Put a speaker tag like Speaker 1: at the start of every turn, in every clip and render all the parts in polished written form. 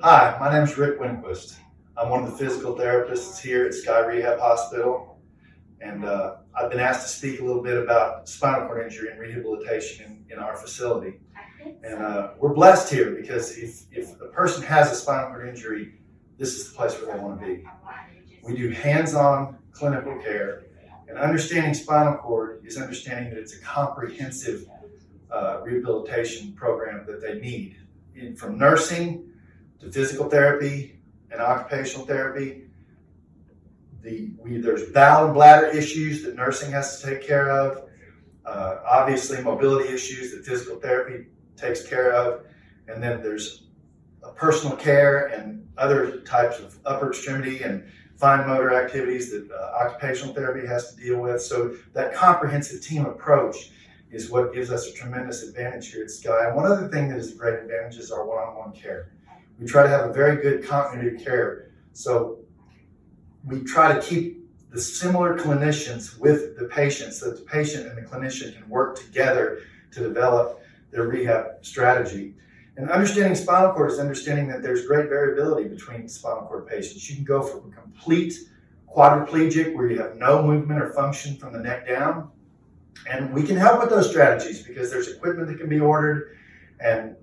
Speaker 1: Hi, my name is Rick Winquist. I'm one of the physical therapists here at SKY Rehab Hospital, and I've been asked to speak a little bit about spinal cord injury and rehabilitation in our facility. And we're blessed here because if a person has a spinal cord injury, this is the place where they want to be. We do hands-on clinical care, and understanding spinal cord is understanding that it's a comprehensive rehabilitation program that they need, from nursing to physical therapy and occupational therapy. There's bowel and bladder issues that nursing has to take care of. Obviously, mobility issues that physical therapy takes care of. And then there's personal care and other types of upper extremity and fine motor activities that occupational therapy has to deal with. So that comprehensive team approach is what gives us a tremendous advantage here at Sky. And one other thing that is a great advantage is our one-on-one care. We try to have a very good continuity of care. So we try to keep the similar clinicians with the patient so that the patient and the clinician can work together to develop their rehab strategy. And understanding spinal cord is understanding that there's great variability between spinal cord patients. You can go from a complete quadriplegic where you have no movement or function from the neck down. And we can help with those strategies because there's equipment that can be ordered and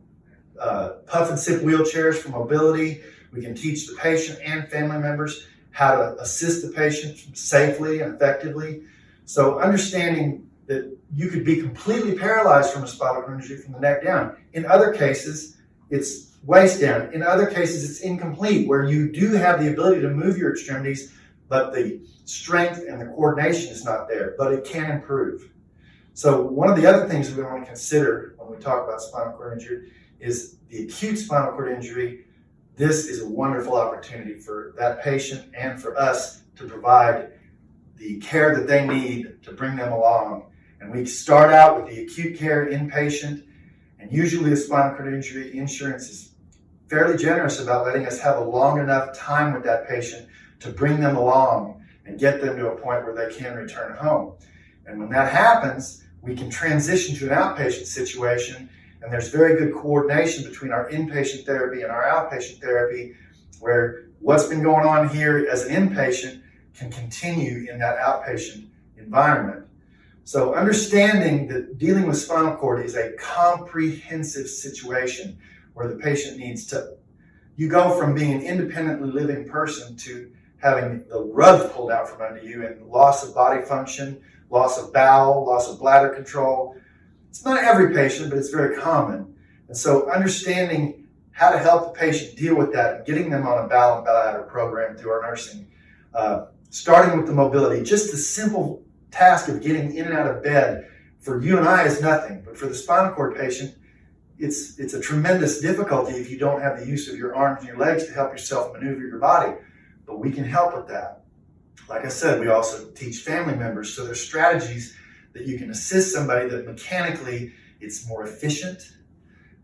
Speaker 1: puff and sip wheelchairs for mobility. We can teach the patient and family members how to assist the patient safely and effectively. So understanding that you could be completely paralyzed from a spinal cord injury from the neck down. In other cases, it's waist down. In other cases, it's incomplete, where you do have the ability to move your extremities, but the strength and the coordination is not there, but it can improve. So one of the other things we want to consider when we talk about spinal cord injury is the acute spinal cord injury. This is a wonderful opportunity for that patient and for us to provide the care that they need to bring them along. And we start out with the acute care inpatient, and usually the spinal cord injury insurance is fairly generous about letting us have a long enough time with that patient to bring them along and get them to a point where they can return home. And when that happens, we can transition to an outpatient situation, and there's very good coordination between our inpatient therapy and our outpatient therapy, where what's been going on here as an inpatient can continue in that outpatient environment. So understanding that dealing with spinal cord is a comprehensive situation where the patient needs to, you go from being an independently living person to having the rug pulled out from under you and loss of body function, loss of bowel, loss of bladder control. It's not every patient, but it's very common. And so understanding how to help the patient deal with that and getting them on a bowel and bladder program through our nursing, starting with the mobility, just the simple task of getting in and out of bed for you and I is nothing, but for the spinal cord patient, it's a tremendous difficulty if you don't have the use of your arms and your legs to help yourself maneuver your body. But we can help with that. Like I said, we also teach family members, so there's strategies that you can assist somebody that mechanically it's more efficient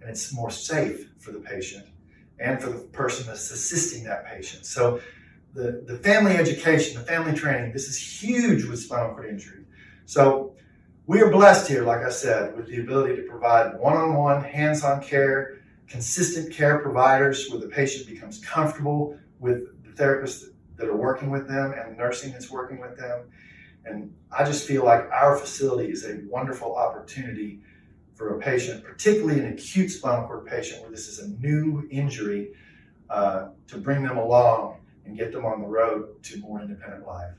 Speaker 1: and it's more safe for the patient and for the person that's assisting that patient. So the family education, the family training, this is huge with spinal cord injury. So we are blessed here, like I said, with the ability to provide one-on-one, hands-on care, consistent care providers where the patient becomes comfortable with the therapists that are working with them and the nursing that's working with them. And I just feel like our facility is a wonderful opportunity for a patient, particularly an acute spinal cord patient where this is a new injury, to bring them along and get them on the road to more independent life.